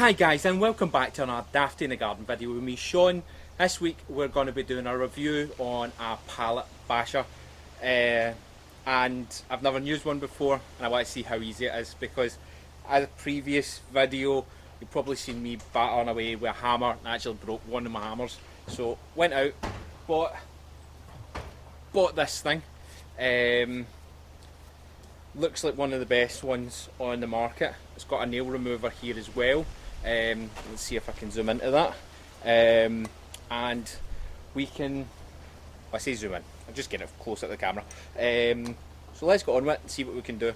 Hi guys, and welcome back to another Dafty in the Garden video with me, Sean. This week we're going to be doing a review on a pallet basher, and I've never used one before and I want to see how easy it is, because as a previous video you've probably seen me battering away with a hammer and actually broke one of my hammers. So went out, bought this thing. Looks like one of the best ones on the market. It's got a nail remover here as well. Let's see if I can zoom into that. And we can, I say zoom in, I'm just getting it close at the camera. So let's get on with it and see what we can do.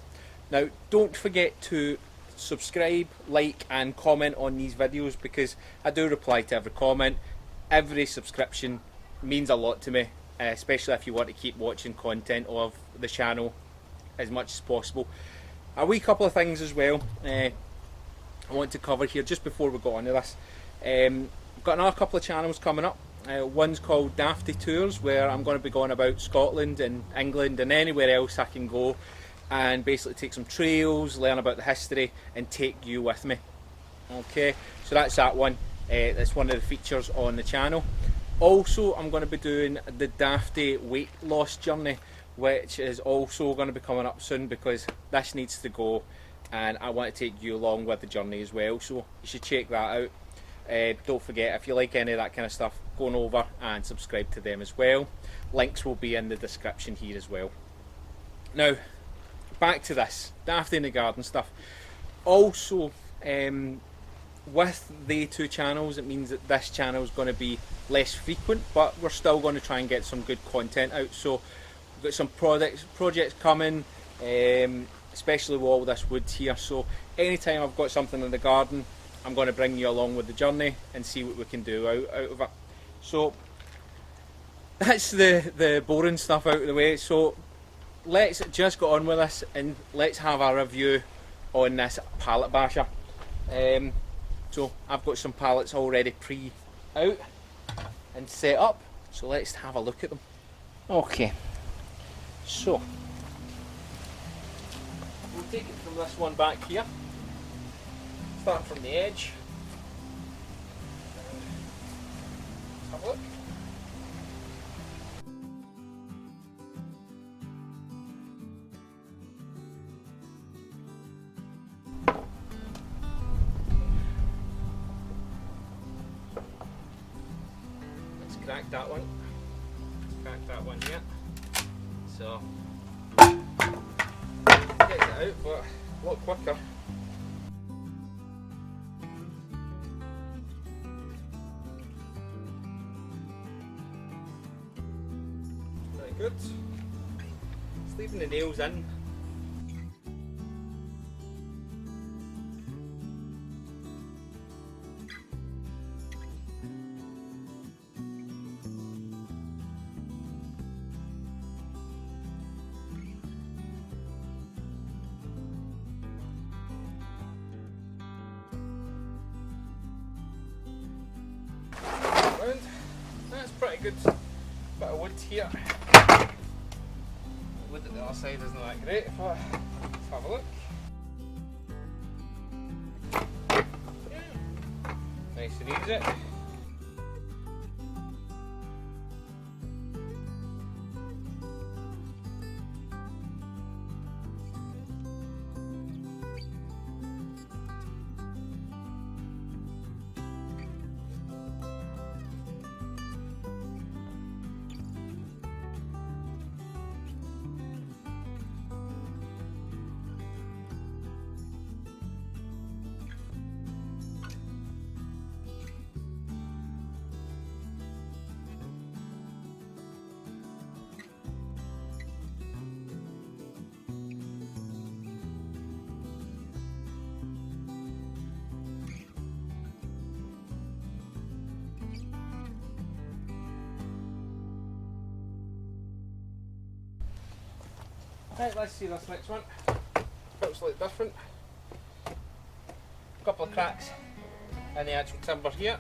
Now, don't forget to subscribe, like and comment on these videos, because I do reply to every comment. Every subscription means a lot to me, especially if you want to keep watching content of the channel as much as possible. A wee couple of things as well I want to cover here just before we go on to this. I've got another couple of channels coming up. One's called Dafty Tours, where I'm going to be going about Scotland and England and anywhere else I can go, and basically take some trails, learn about the history and take you with me. Okay, so that's that one. That's one of the features on the channel. Also, I'm going to be doing the Dafty weight loss journey, which is also going to be coming up soon, because this needs to go and I want to take you along with the journey as well, so you should check that out. Don't forget, if you like any of that kind of stuff, go on over and subscribe to them as well. Links will be in the description here as well. Now, back to this Dafty in the Garden stuff. Also, with the two channels, it means that this channel is going to be less frequent, but we're still going to try and get some good content out. So we've got some projects coming, especially with all this wood here. So anytime I've got something in the garden, I'm going to bring you along with the journey and see what we can do out of it. So that's the boring stuff out of the way. So let's just go on with this and let's have a review on this pallet basher. So I've got some pallets already pre-out and set up, so let's have a look at them. Okay, so we'll take it from this one back here, start from the edge. Let's have a look. Crack that one. Crack that one here. So get it out, but a lot quicker. Very good. Just leaving the nails in. That's pretty good bit of wood here. The wood at the other side isn't that great, but let's have a look. Yeah. Nice and easy. Right, let's see this next one. Looks like different. A couple of cracks in the actual timber here.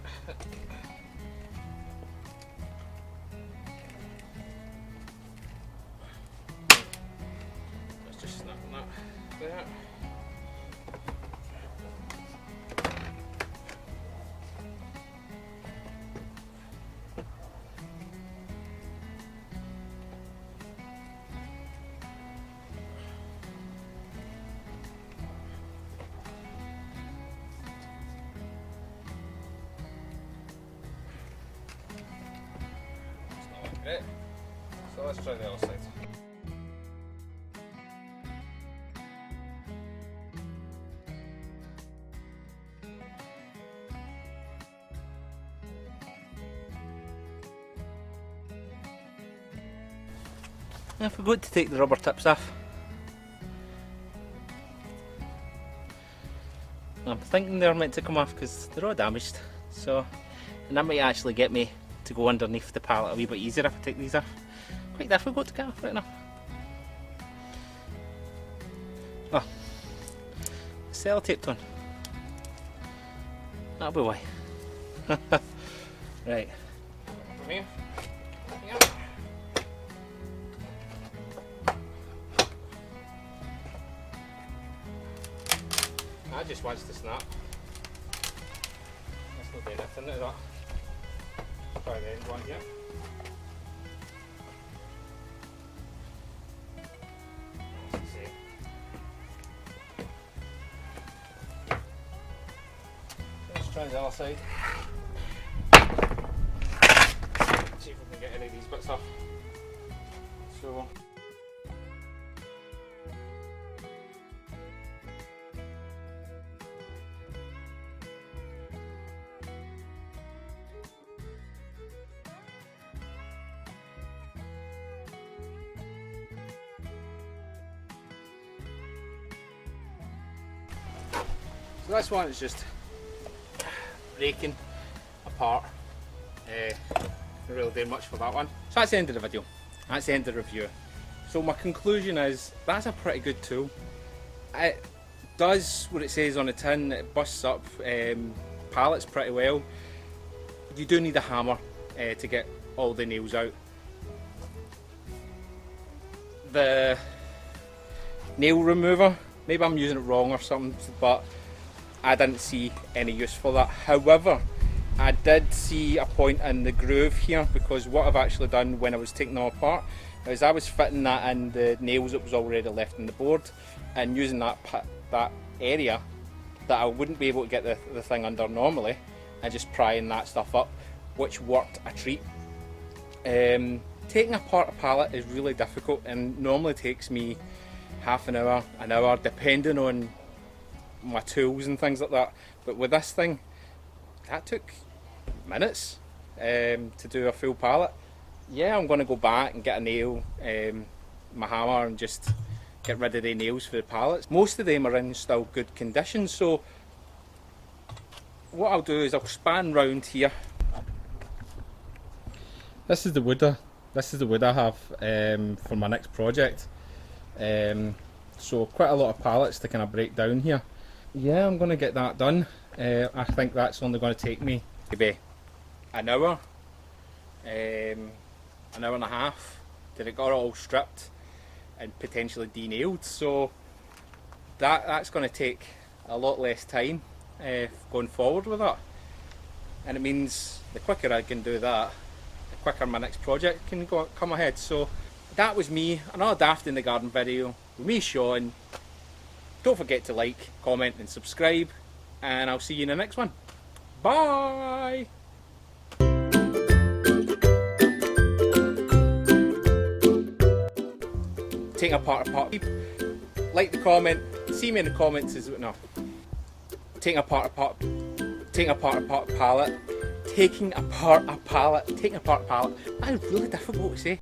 Let's just snap that there. Right, so let's try the other side. I forgot to take the rubber tips off. I'm thinking they're meant to come off because they're all damaged, so, and that might actually get me to go underneath the pallet a wee bit easier if I take these off. Quite difficult to get off right now. Oh, sellotaped on. That'll be why. Right. Come here. That just wants to snap. That's not doing anything to that. Try the end one here. Let's see. Let's try the other side. See if we can get any of these bits off. So. So this one is just breaking apart. Not really doing much for that one. So that's the end of the video. That's the end of the review. So my conclusion is that's a pretty good tool. It does what it says on the tin. It busts up pallets pretty well. You do need a hammer to get all the nails out. The nail remover, maybe I'm using it wrong or something, but I didn't see any use for that. However, I did see a point in the groove here, because what I've actually done when I was taking them apart is I was fitting that in the nails that was already left in the board, and using that area that I wouldn't be able to get the thing under normally, and just prying that stuff up, which worked a treat. Taking apart a pallet is really difficult and normally takes me half an hour, depending on my tools and things like that. But with this thing, that took minutes to do a full pallet. Yeah, I'm going to go back and get a nail, my hammer, and just get rid of the nails for the pallets. Most of them are in still good condition, so what I'll do is I'll span round here. This is the wood I have for my next project. So quite a lot of pallets to kind of break down here. Yeah, I'm going to get that done. I think that's only going to take me maybe an hour and a half to get it all stripped and potentially de-nailed. So that's going to take a lot less time going forward with that. And it means the quicker I can do that, the quicker my next project can come ahead. So that was me, another Dafty in the Garden video with me, Sean. Don't forget to like, comment and subscribe, and I'll see you in the next one. Bye! Taking apart a pallet. Like the comment, see me in the comments as well. No. Taking apart a pallet. Taking apart a pallet. That is really difficult to say.